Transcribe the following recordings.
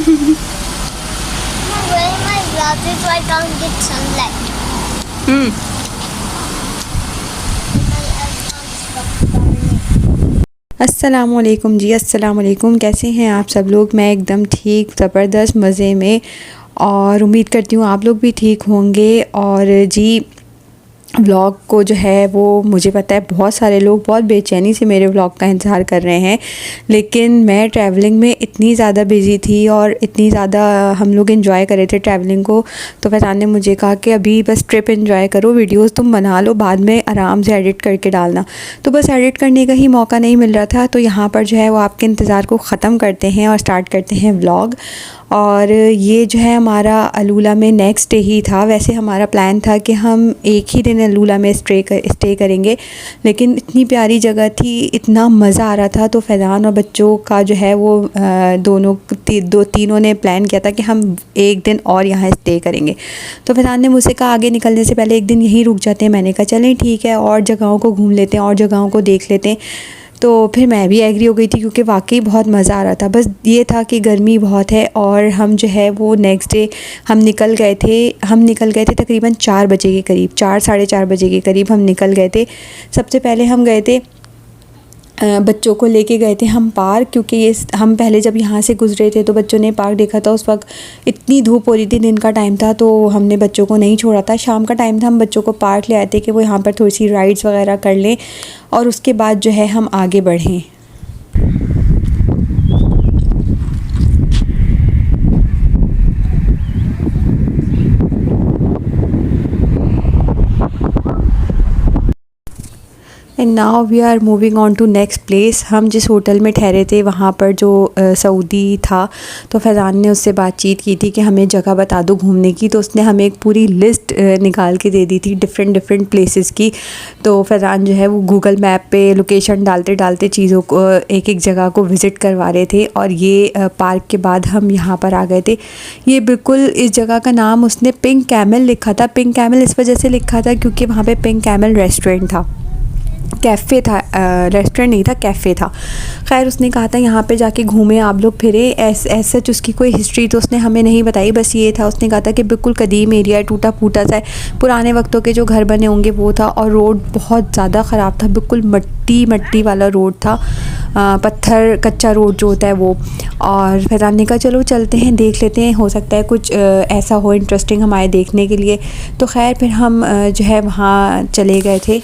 wearing my glasses so I can't get sunlight. My eyes can't stop burning. अस्सलामुअलैकुम जी, अस्सलामुअलैकुम। कैसे हैं आप सब लोग? मैं एकदम ठीक, ज़बरदस्त मज़े में, और उम्मीद करती हूँ आप लोग भी ठीक होंगे। और जी, व्लॉग को जो है वो मुझे पता है बहुत सारे लोग बहुत बेचैनी से मेरे व्लॉग का इंतज़ार कर रहे हैं, लेकिन मैं ट्रैवलिंग में इतनी ज़्यादा बिज़ी थी और इतनी ज़्यादा हम लोग एंजॉय कर रहे थे ट्रैवलिंग को। तो फैज़ान ने मुझे कहा कि अभी बस ट्रिप एंजॉय करो, वीडियोस तुम बना लो, बाद में आराम से एडिट करके डालना। तो बस एडिट करने का ही मौका नहीं मिल रहा था, तो यहाँ पर जो है वो आपके इंतज़ार को ख़त्म करते हैं और स्टार्ट करते हैं व्लॉग। और ये जो है हमारा अलूला में नेक्स्ट डे ही था। वैसे हमारा प्लान था कि हम एक ही दिन अलूला में स्टे करेंगे, लेकिन इतनी प्यारी जगह थी, इतना मज़ा आ रहा था, तो फैज़ान और बच्चों का जो है वो तीनों ने प्लान किया था कि हम एक दिन और यहाँ स्टे करेंगे। तो फैज़ान ने मुझसे कहा आगे निकलने से पहले एक दिन यहीं रुक जाते हैं। मैंने कहा चलें ठीक है, और जगहों को घूम लेते हैं और जगहों को देख लेते हैं। तो फिर मैं भी एग्री हो गई थी, क्योंकि वाकई बहुत मज़ा आ रहा था। बस ये था कि गर्मी बहुत है, और हम जो है वो नेक्स्ट डे हम निकल गए थे तकरीबन 4 बजे के करीब, 4 साढ़े 4 बजे के करीब हम निकल गए थे। सबसे पहले हम गए थे, बच्चों को लेके गए थे हम पार्क, क्योंकि ये हम पहले जब यहाँ से गुजरे थे तो बच्चों ने पार्क देखा था। उस वक्त इतनी धूप हो रही थी, दिन का टाइम था, तो हमने बच्चों को नहीं छोड़ा था। शाम का टाइम था, हम बच्चों को पार्क ले आए थे कि वो यहाँ पर थोड़ी सी राइड्स वगैरह कर लें, और उसके बाद जो है हम आगे बढ़ें। And now we are moving on to next place. हम जिस होटल में ठहरे थे वहाँ पर जो सऊदी था, तो फैज़ान ने उससे बातचीत की थी कि हमें जगह बता दो घूमने की। तो उसने हमें एक पूरी लिस्ट निकाल के दे दी थी डिफरेंट प्लेसेस की। तो फैज़ान जो है वो गूगल मैप पे लोकेशन डालते चीज़ों को, एक जगह को विज़िट करवा रहे थे। और ये पार्क के बाद हम यहाँ पर आ गए थे। ये बिल्कुल, इस जगह का नाम उसने पिंक कैमल लिखा था। पिंक कैमल इस वजह से लिखा था क्योंकि वहाँ पे पिंक कैमल रेस्टोरेंट था, कैफ़े था, रेस्टोरेंट नहीं था, कैफ़े था। खैर उसने कहा था यहाँ पे जाके घूमें आप लोग, फिरे। ऐसे सच उसकी कोई हिस्ट्री तो उसने हमें नहीं बताई, बस ये था उसने कहा था कि बिल्कुल कदीम एरिया है, टूटा फूटा सा है, पुराने वक्तों के जो घर बने होंगे वो था। और रोड बहुत ज़्यादा ख़राब था, बिल्कुल मट्टी वाला रोड था, पत्थर कच्चा रोड जो होता है वो। और फैज़ान ने कहा चलो चलते हैं, देख लेते हैं, हो सकता है कुछ ऐसा हो इंटरेस्टिंग हमारे देखने के लिए। तो खैर फिर हम जो है वहाँ चले गए थे।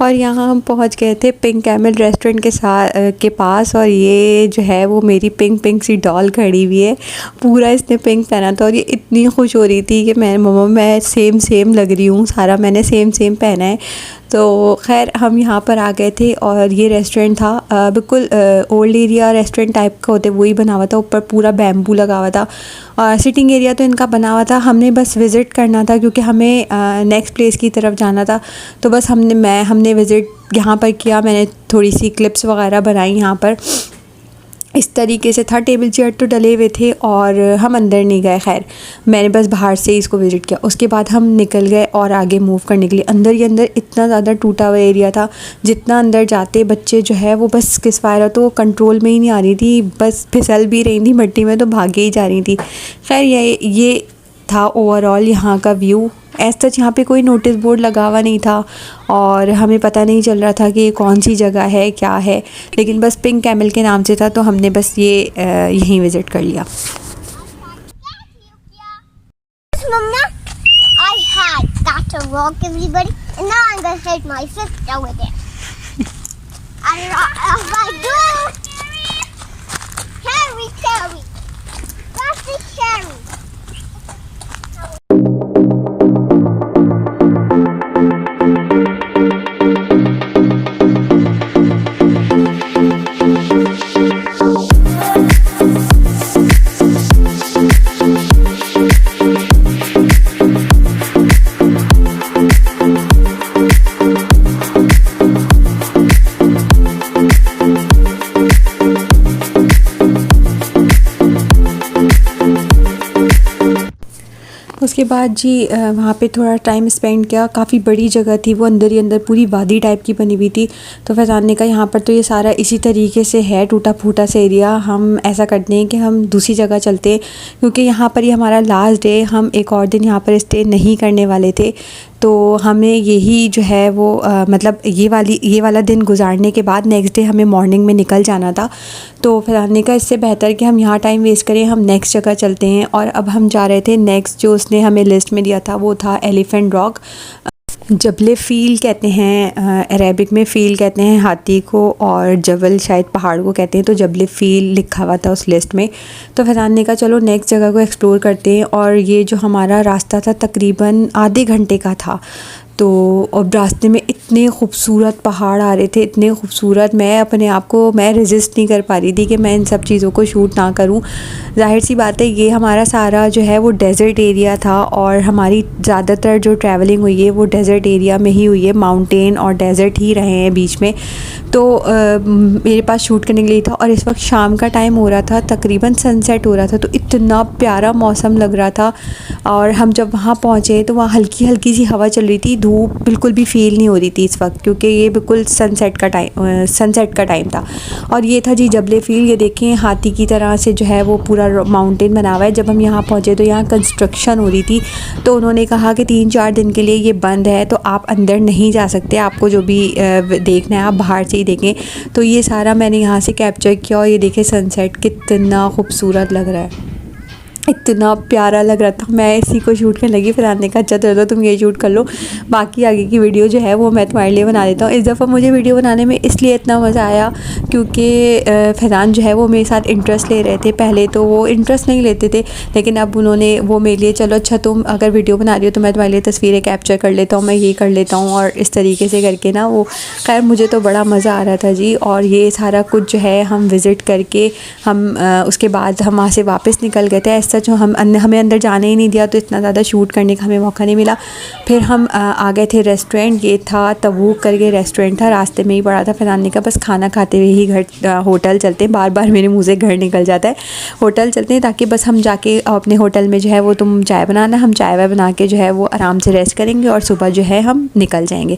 और यहाँ हम पहुँच गए थे पिंक कैमल रेस्टोरेंट के पास। और ये जो है वो मेरी पिंक सी डॉल खड़ी हुई है, पूरा इसने पिंक पहना था, और ये इतनी खुश हो रही थी कि मम्मा मैं सेम लग रही हूँ, सारा मैंने सेम पहना है। तो खैर हम यहाँ पर आ गए थे, और ये रेस्टोरेंट था बिल्कुल ओल्ड एरिया रेस्टोरेंट टाइप का होते वही बना हुआ था, ऊपर पूरा बैम्बू लगा हुआ था, और सिटिंग एरिया तो इनका बना हुआ था। हमने बस विज़िट करना था क्योंकि हमें नेक्स्ट प्लेस की तरफ जाना था। तो बस हमने विज़िट यहाँ पर किया। मैंने थोड़ी सी क्लिप्स वगैरह बनाई यहाँ पर। इस तरीके से था, टेबल चेयर तो डले हुए थे, और हम अंदर नहीं गए। खैर मैंने बस बाहर से ही इसको विज़िट किया। उसके बाद हम निकल गए और आगे मूव करने के लिए। अंदर ही अंदर इतना ज़्यादा टूटा हुआ एरिया था, जितना अंदर जाते बच्चे जो है वो बस किस फायर तो कंट्रोल में ही नहीं आ रही थी, बस फिसल भी रही थी मट्टी में, तो भागे ही जा रही थी। खैर ये था ओवरऑल यहाँ का व्यू। सच यहाँ पे कोई नोटिस बोर्ड लगा हुआ नहीं था, और हमें पता नहीं चल रहा था कि ये कौन सी जगह है, क्या है, लेकिन बस पिंक कैमल के नाम से था, तो हमने बस ये यहीं विज़िट कर लिया। Mama, I had that to rock everybody, and now I'm gonna hit my sister with it. And if I do, Carry, that's the Carry. उसके बाद जी वहाँ पे थोड़ा टाइम स्पेंड किया। काफ़ी बड़ी जगह थी वो, अंदर ही अंदर पूरी वादी टाइप की बनी हुई थी। तो फैज़ान ने कहा यहाँ पर तो ये सारा इसी तरीके से है, टूटा फूटा सा एरिया, हम ऐसा करते हैं कि हम दूसरी जगह चलते हैं, क्योंकि यहाँ पर ही हमारा लास्ट डे, हम एक और दिन यहाँ पर स्टे नहीं करने वाले थे। तो हमें यही जो है वो मतलब ये वाला दिन गुजारने के बाद नेक्स्ट डे हमें मॉर्निंग में निकल जाना था। तो फैज़ान ने कहा इससे बेहतर कि हम यहाँ टाइम वेस्ट करें, हम नेक्स्ट जगह चलते हैं। और अब हम जा रहे थे नेक्स्ट, जो उसने हमें लिस्ट में दिया था वो था एलिफेंट रॉक। जबल फ़ील कहते हैं, अरेबिक में फ़ील कहते हैं हाथी को, और जबल शायद पहाड़ को कहते हैं। तो जबल फ़ील लिखा हुआ था उस लिस्ट में। तो फैज़ान ने कहा चलो नेक्स्ट जगह को एक्सप्लोर करते हैं। और ये जो हमारा रास्ता था तकरीबन आधे घंटे का था। तो और रास्ते में इतने खूबसूरत पहाड़ आ रहे थे, इतने खूबसूरत, मैं अपने आप को मैं रेजिस्ट नहीं कर पा रही थी कि मैं इन सब चीज़ों को शूट ना करूं। ज़ाहिर सी बात है ये हमारा सारा जो है वो डेज़र्ट एरिया था, और हमारी ज़्यादातर जो ट्रैवलिंग हुई है वो डेज़र्ट एरिया में ही हुई है, माउंटेन और डेज़र्ट ही रहे हैं बीच में। तो मेरे पास शूट करने के लिए था, और इस वक्त शाम का टाइम हो रहा था, तकरीबन सनसेट हो रहा था। तो इतना प्यारा मौसम लग रहा था। और हम जब वहाँ पहुँचे तो वहाँ हल्की हल्की सी हवा चल रही थी, धूप बिल्कुल भी फील नहीं हो रही थी इस वक्त, क्योंकि ये बिल्कुल सनसेट का टाइम था। और ये था जी जबल फ़ील। ये देखें हाथी की तरह से जो है वो पूरा माउंटेन बना हुआ है। जब हम यहाँ पहुँचे तो यहाँ कंस्ट्रक्शन हो रही थी, तो उन्होंने कहा कि 3-4 दिन के लिए ये बंद है, तो आप अंदर नहीं जा सकते, आपको जो भी देखना है आप बाहर से ही देखें। तो ये सारा मैंने यहाँ से कैप्चर किया। और ये देखें सनसेट कितना खूबसूरत लग रहा है, इतना प्यारा लग रहा था। मैं इसी को शूट करने लगी, फिर आने का अच्छा चलो तुम ये शूट कर लो, बाकी आगे की वीडियो जो है वो मैं तुम्हारे लिए बना देता हूँ। इस दफ़ा मुझे वीडियो बनाने में इसलिए इतना मज़ा आया क्योंकि फैज़ान जो है वो मेरे साथ इंटरेस्ट ले रहे थे। पहले तो वो इंटरेस्ट नहीं लेते थे, लेकिन अब उन्होंने वो मेरे लिए चलो अच्छा तुम अगर वीडियो बना रही हो तो मैं तुम्हारे लिए तस्वीरें कैप्चर कर लेता हूँ, मैं ये कर लेता हूँ, और इस तरीके से करके ना वो खैर मुझे तो बड़ा मज़ा आ रहा था जी। और ये सारा कुछ जो है हम विज़िट करके हम उसके बाद हम वहाँ से वापस निकल गए थे। ऐसा जो हमें अंदर जाने ही नहीं दिया, तो इतना ज़्यादा शूट करने का हमें मौका नहीं मिला। फिर हम आ गए थे रेस्टोरेंट, ये था तबूक करके रेस्टोरेंट था, रास्ते में ही पड़ा था। फिर आने का बस खाना खाते हुए ही घर होटल चलते हैं, बार बार मेरे मुँह से घर निकल जाता है, होटल चलते हैं ताकि बस हम जाके अपने होटल में जो है वो तुम चाय बनाना, हम चाय वाय बना के जो है वो आराम से रेस्ट करेंगे और सुबह जो है हम निकल जाएंगे।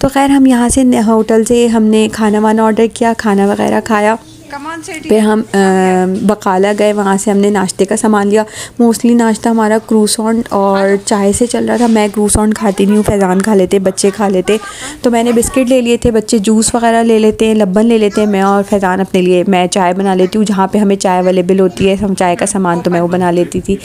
तो खैर हम यहाँ से होटल से हमने खाना वाना ऑर्डर किया, खाना वगैरह खाया। फिर हम बकाला गए, वहाँ से हमने नाश्ते का सामान लिया। मोस्टली नाश्ता हमारा क्रूसॉन्ट और चाय से चल रहा था। मैं क्रूसॉन्ट खाती नहीं हूँ, फैज़ान खा लेते, बच्चे खा लेते, तो मैंने बिस्किट ले लिए थे, बच्चे जूस वगैरह ले लेते हैं, लब्बन ले लेते हैं, मैं और फैज़ान अपने लिए मैं चाय बना लेती हूँ, जहाँ पे हमें चाय अवेलेबल होती है, हम चाय का सामान तो मैं वो बना लेती थी।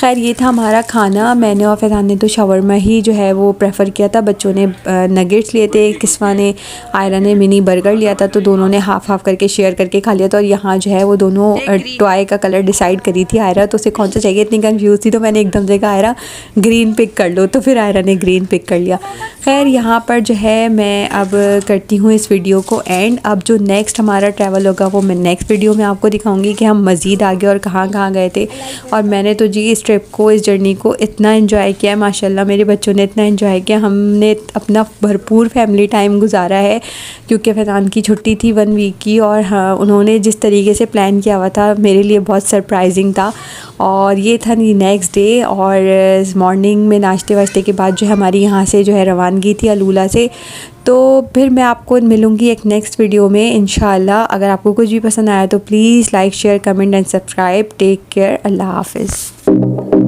खैर ये था हमारा खाना। मैंने और फैज़ान ने तो शवरमा ही जो है वो प्रेफर किया था। बच्चों ने नगेट्स लिए थे, किस्वा ने, आयरा ने मिनी बर्गर लिया था, तो दोनों ने हाफ़ हाफ़ करके शेयर करके खा लिया था। और यहाँ जो है वो दोनों टॉय का कलर डिसाइड करी थी आयरा, तो उसे कौन सा चाहिए इतनी कंफ्यूज थी, तो मैंने एकदम से कहा आयरा ग्रीन पिक कर लो, तो फिर आयरा ने ग्रीन पिक कर लिया। खैर यहाँ पर जो है मैं अब करती हूँ इस वीडियो को एंड। अब जो नेक्स्ट हमारा ट्रैवल होगा वो मैं नेक्स्ट वीडियो में आपको दिखाऊंगी कि हम मज़ीद आगे और कहाँ कहाँ गए थे। और मैंने तो जी इस ट्रिप को, इस जर्नी को इतना इन्जॉय किया, माशाल्लाह मेरे बच्चों ने इतना इन्जॉय किया। हमने अपना भरपूर फैमिली टाइम गुजारा है, क्योंकि फैज़ान की छुट्टी थी 1 वीक की, और हाँ उन्होंने जिस तरीके से प्लान किया हुआ था मेरे लिए बहुत सरप्राइजिंग था। और ये था नेक्स्ट डे, और मॉर्निंग में नाश्ते वाश्ते के बाद जो है हमारी यहाँ से जो है रवानगी थी अलूला से। तो फिर मैं आपको मिलूँगी एक नेक्स्ट वीडियो में इंशाल्लाह। अगर आपको कुछ भी पसंद आया तो please like, share, comment and subscribe. Take care, अल्लाह हाफ़िज़।